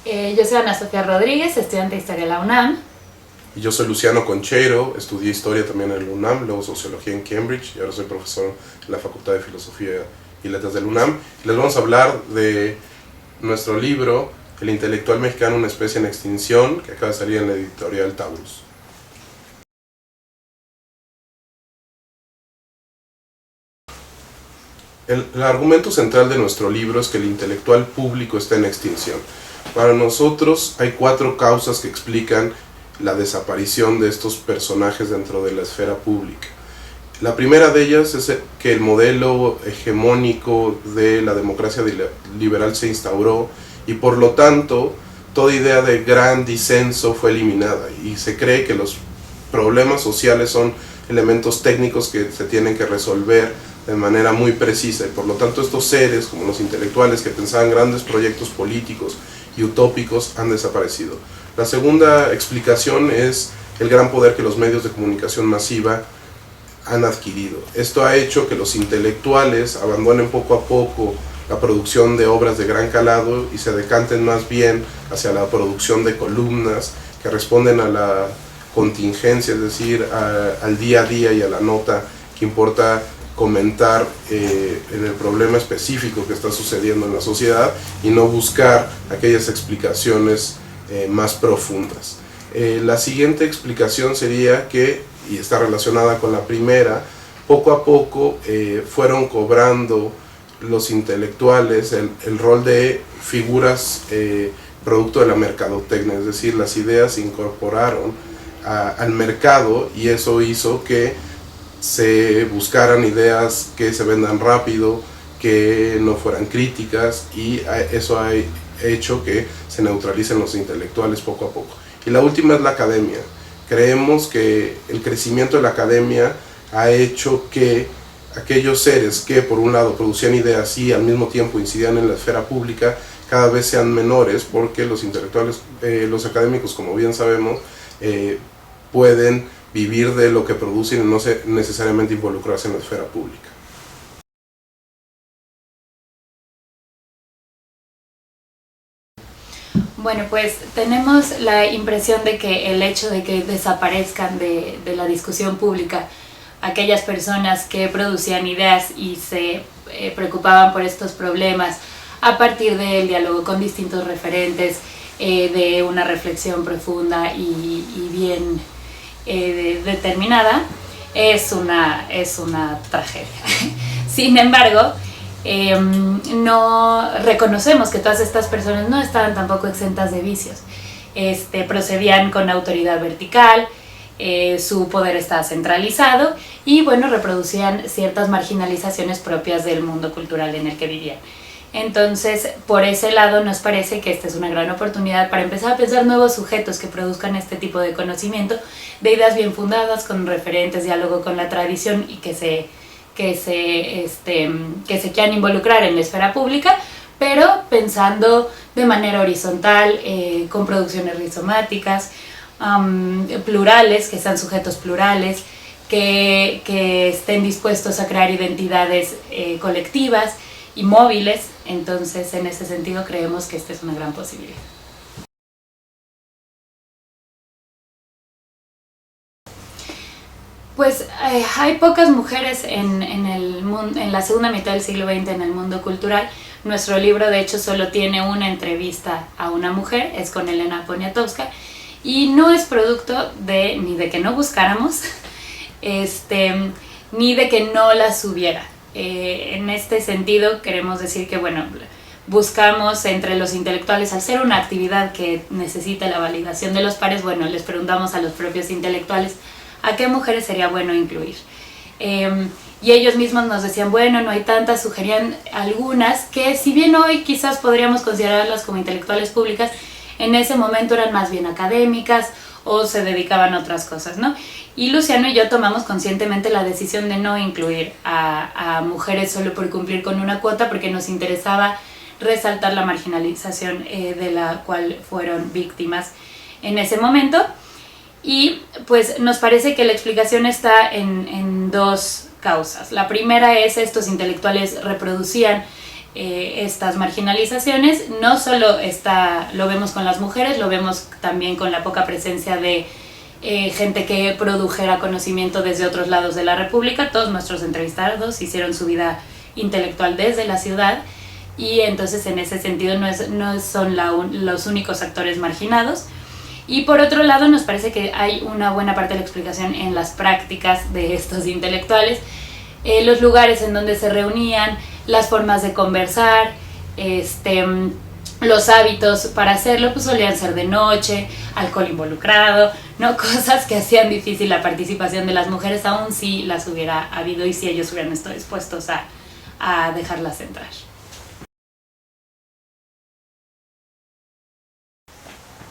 Yo soy Ana Sofía Rodríguez, estudiante de Historia de la UNAM. Y yo soy Luciano Concheiro, estudié Historia también en la UNAM, luego Sociología en Cambridge y ahora soy profesor en la Facultad de Filosofía y Letras de la UNAM. Les vamos a hablar de nuestro libro, El intelectual mexicano, una especie en extinción, que acaba de salir en la editorial Taurus. El argumento central de nuestro libro es que el intelectual público está en extinción. Para nosotros hay 4 causas que explican la desaparición de estos personajes dentro de la esfera pública. La primera de ellas es que el modelo hegemónico de la democracia liberal se instauró y por lo tanto toda idea de gran disenso fue eliminada y se cree que los problemas sociales son elementos técnicos que se tienen que resolver de manera muy precisa y por lo tanto estos seres como los intelectuales que pensaban grandes proyectos políticos y utópicos han desaparecido. La segunda explicación es el gran poder que los medios de comunicación masiva han adquirido. Esto ha hecho que los intelectuales abandonen poco a poco la producción de obras de gran calado y se decanten más bien hacia la producción de columnas que responden a la contingencia, es decir, al día a día y a la nota que importa comentar en el problema específico que está sucediendo en la sociedad y no buscar aquellas explicaciones más profundas. La siguiente explicación sería que, y está relacionada con la primera, poco a poco fueron cobrando los intelectuales el rol de figuras producto de la mercadotecnia, es decir, las ideas se incorporaron al mercado y eso hizo que se buscaran ideas que se vendan rápido, que no fueran críticas y eso ha hecho que se neutralicen los intelectuales poco a poco. Y la última es la academia. Creemos que el crecimiento de la academia ha hecho que aquellos seres que por un lado producían ideas y al mismo tiempo incidían en la esfera pública cada vez sean menores porque los intelectuales, los académicos, como bien sabemos, pueden vivir de lo que producen y no necesariamente involucrarse en la esfera pública. Bueno, pues tenemos la impresión de que el hecho de que desaparezcan de la discusión pública aquellas personas que producían ideas y se preocupaban por estos problemas a partir del diálogo con distintos referentes, de una reflexión profunda y bien determinada, es una tragedia. Sin embargo, no reconocemos que todas estas personas no estaban tampoco exentas de vicios. Procedían con autoridad vertical, su poder estaba centralizado y bueno, reproducían ciertas marginalizaciones propias del mundo cultural en el que vivían. Entonces, por ese lado nos parece que esta es una gran oportunidad para empezar a pensar nuevos sujetos que produzcan este tipo de conocimiento, de ideas bien fundadas, con referentes, diálogo con la tradición y que se quieran involucrar en la esfera pública, pero pensando de manera horizontal, con producciones rizomáticas, plurales, que sean sujetos plurales, que estén dispuestos a crear identidades colectivas y móviles. Entonces, en ese sentido, creemos que esta es una gran posibilidad. Pues hay pocas mujeres en la segunda mitad del siglo XX en el mundo cultural. Nuestro libro, de hecho, solo tiene una entrevista a una mujer, es con Elena Poniatowska, y no es producto ni de que no buscáramos, ni de que no las hubiera. En este sentido queremos decir que bueno, buscamos entre los intelectuales, al ser una actividad que necesita la validación de los pares, bueno, les preguntamos a los propios intelectuales a qué mujeres sería bueno incluir. Y ellos mismos nos decían, bueno, no hay tantas, sugerían algunas que si bien hoy quizás podríamos considerarlas como intelectuales públicas, en ese momento eran más bien académicas o se dedicaban a otras cosas, ¿no? Y Luciano y yo tomamos conscientemente la decisión de no incluir a mujeres solo por cumplir con una cuota, porque nos interesaba resaltar la marginalización de la cual fueron víctimas en ese momento. Y pues nos parece que la explicación está en 2 causas. La primera es estos intelectuales reproducían estas marginalizaciones. No solo lo vemos con las mujeres, lo vemos también con la poca presencia de gente que produjera conocimiento desde otros lados de la República. Todos nuestros entrevistados hicieron su vida intelectual desde la ciudad, y entonces en ese sentido no son los únicos actores marginados. Y por otro lado, nos parece que hay una buena parte de la explicación en las prácticas de estos intelectuales, los lugares en donde se reunían, las formas de conversar, los hábitos para hacerlo, pues solían ser de noche, alcohol involucrado, ¿no? Cosas que hacían difícil la participación de las mujeres, aun si las hubiera habido y si ellos hubieran estado dispuestos a dejarlas entrar.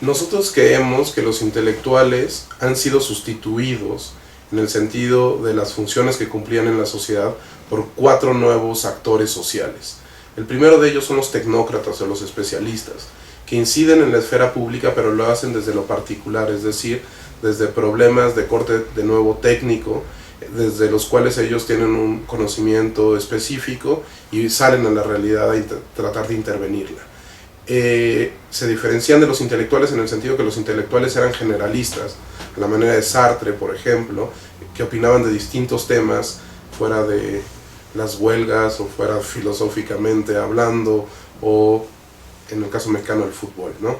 Nosotros creemos que los intelectuales han sido sustituidos en el sentido de las funciones que cumplían en la sociedad por 4 nuevos actores sociales. El primero de ellos son los tecnócratas o los especialistas, que inciden en la esfera pública pero lo hacen desde lo particular, es decir, desde problemas de corte de nuevo técnico, desde los cuales ellos tienen un conocimiento específico y salen a la realidad a tratar de intervenirla. Se diferencian de los intelectuales en el sentido que los intelectuales eran generalistas, a la manera de Sartre, por ejemplo, que opinaban de distintos temas fuera de las huelgas o fuera filosóficamente hablando, o en el caso mexicano el fútbol, ¿no?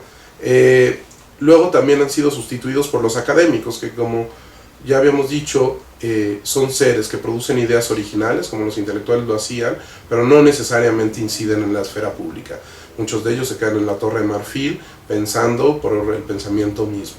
Luego también han sido sustituidos por los académicos, que como ya habíamos dicho, son seres que producen ideas originales, como los intelectuales lo hacían, pero no necesariamente inciden en la esfera pública. Muchos de ellos se quedan en la Torre de Marfil pensando por el pensamiento mismo.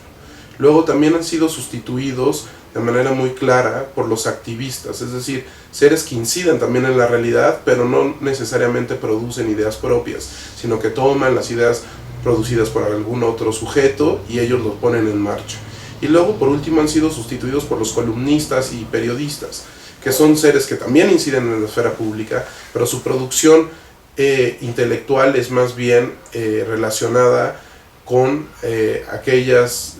Luego también han sido sustituidos de manera muy clara por los activistas, es decir, seres que inciden también en la realidad, pero no necesariamente producen ideas propias, sino que toman las ideas producidas por algún otro sujeto y ellos los ponen en marcha. Y luego, por último, han sido sustituidos por los columnistas y periodistas, que son seres que también inciden en la esfera pública, pero su producción intelectual es más bien relacionada con aquellos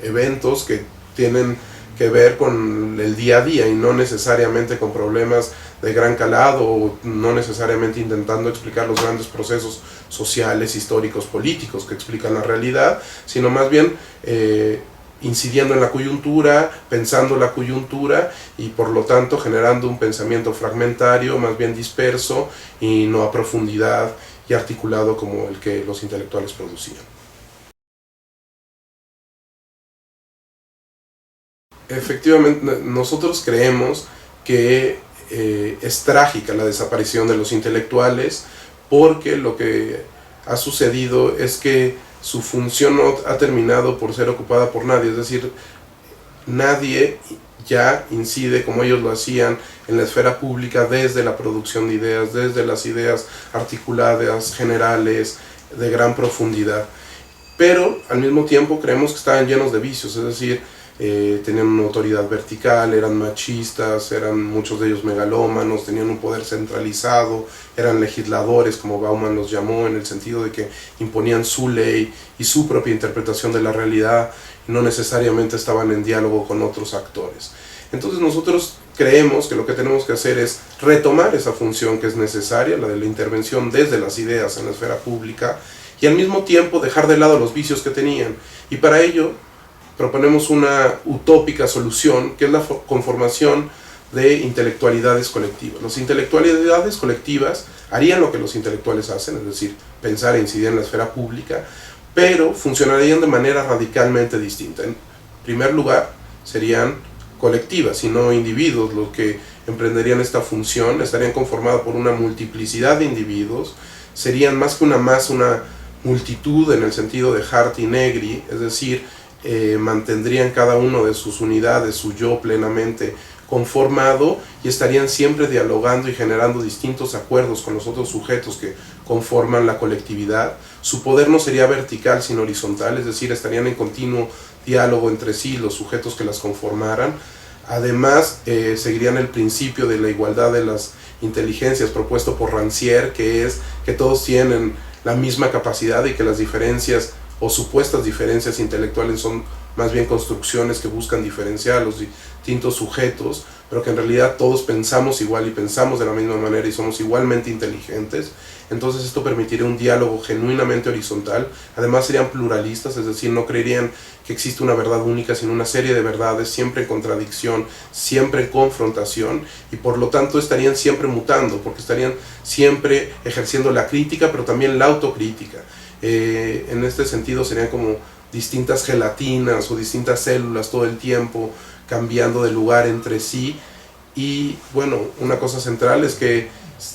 eventos que tienen que ver con el día a día y no necesariamente con problemas de gran calado, o no necesariamente intentando explicar los grandes procesos sociales, históricos, políticos que explican la realidad, sino más bien incidiendo en la coyuntura, pensando la coyuntura y por lo tanto generando un pensamiento fragmentario, más bien disperso y no a profundidad y articulado como el que los intelectuales producían. Efectivamente, nosotros creemos que es trágica la desaparición de los intelectuales, porque lo que ha sucedido es que su función no ha terminado por ser ocupada por nadie, es decir, nadie ya incide como ellos lo hacían en la esfera pública desde la producción de ideas, desde las ideas articuladas, generales, de gran profundidad. Pero al mismo tiempo creemos que estaban llenos de vicios, es decir, tenían una autoridad vertical, eran machistas, eran muchos de ellos megalómanos, tenían un poder centralizado, eran legisladores, como Bauman los llamó, en el sentido de que imponían su ley y su propia interpretación de la realidad, y no necesariamente estaban en diálogo con otros actores. Entonces nosotros creemos que lo que tenemos que hacer es retomar esa función que es necesaria, la de la intervención desde las ideas en la esfera pública, y al mismo tiempo dejar de lado los vicios que tenían. Y para ello proponemos una utópica solución, que es la conformación de intelectualidades colectivas. Las intelectualidades colectivas harían lo que los intelectuales hacen, es decir, pensar e incidir en la esfera pública, pero funcionarían de manera radicalmente distinta. En primer lugar, serían colectivas y no individuos los que emprenderían esta función, estarían conformadas por una multiplicidad de individuos, serían más que una masa, una multitud en el sentido de Hart y Negri, es decir, mantendrían cada uno de sus unidades su yo plenamente conformado y estarían siempre dialogando y generando distintos acuerdos con los otros sujetos que conforman la colectividad. Su poder no sería vertical sino horizontal, es decir, estarían en continuo diálogo entre sí los sujetos que las conformaran. Además, seguirían el principio de la igualdad de las inteligencias propuesto por Rancière, que es que todos tienen la misma capacidad y que las diferencias o supuestas diferencias intelectuales son más bien construcciones que buscan diferenciar a los distintos sujetos, pero que en realidad todos pensamos igual y pensamos de la misma manera y somos igualmente inteligentes. Entonces esto permitiría un diálogo genuinamente horizontal. Además serían pluralistas, es decir, no creerían que existe una verdad única, sino una serie de verdades, siempre en contradicción, siempre en confrontación, y por lo tanto estarían siempre mutando, porque estarían siempre ejerciendo la crítica, pero también la autocrítica. En este sentido serían como distintas gelatinas o distintas células todo el tiempo, cambiando de lugar entre sí. Y bueno, una cosa central es que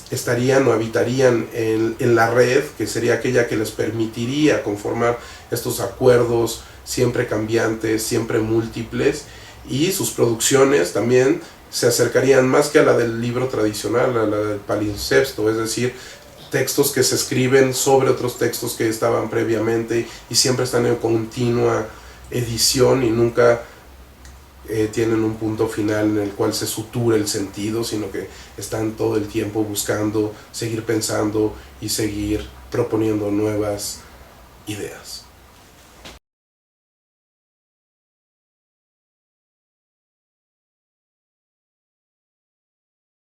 estarían o habitarían en la red, que sería aquella que les permitiría conformar estos acuerdos siempre cambiantes, siempre múltiples, y sus producciones también se acercarían más que a la del libro tradicional, a la del palimpsesto, es decir, textos que se escriben sobre otros textos que estaban previamente y siempre están en continua edición y nunca tienen un punto final en el cual se sutura el sentido, sino que están todo el tiempo buscando seguir pensando y seguir proponiendo nuevas ideas.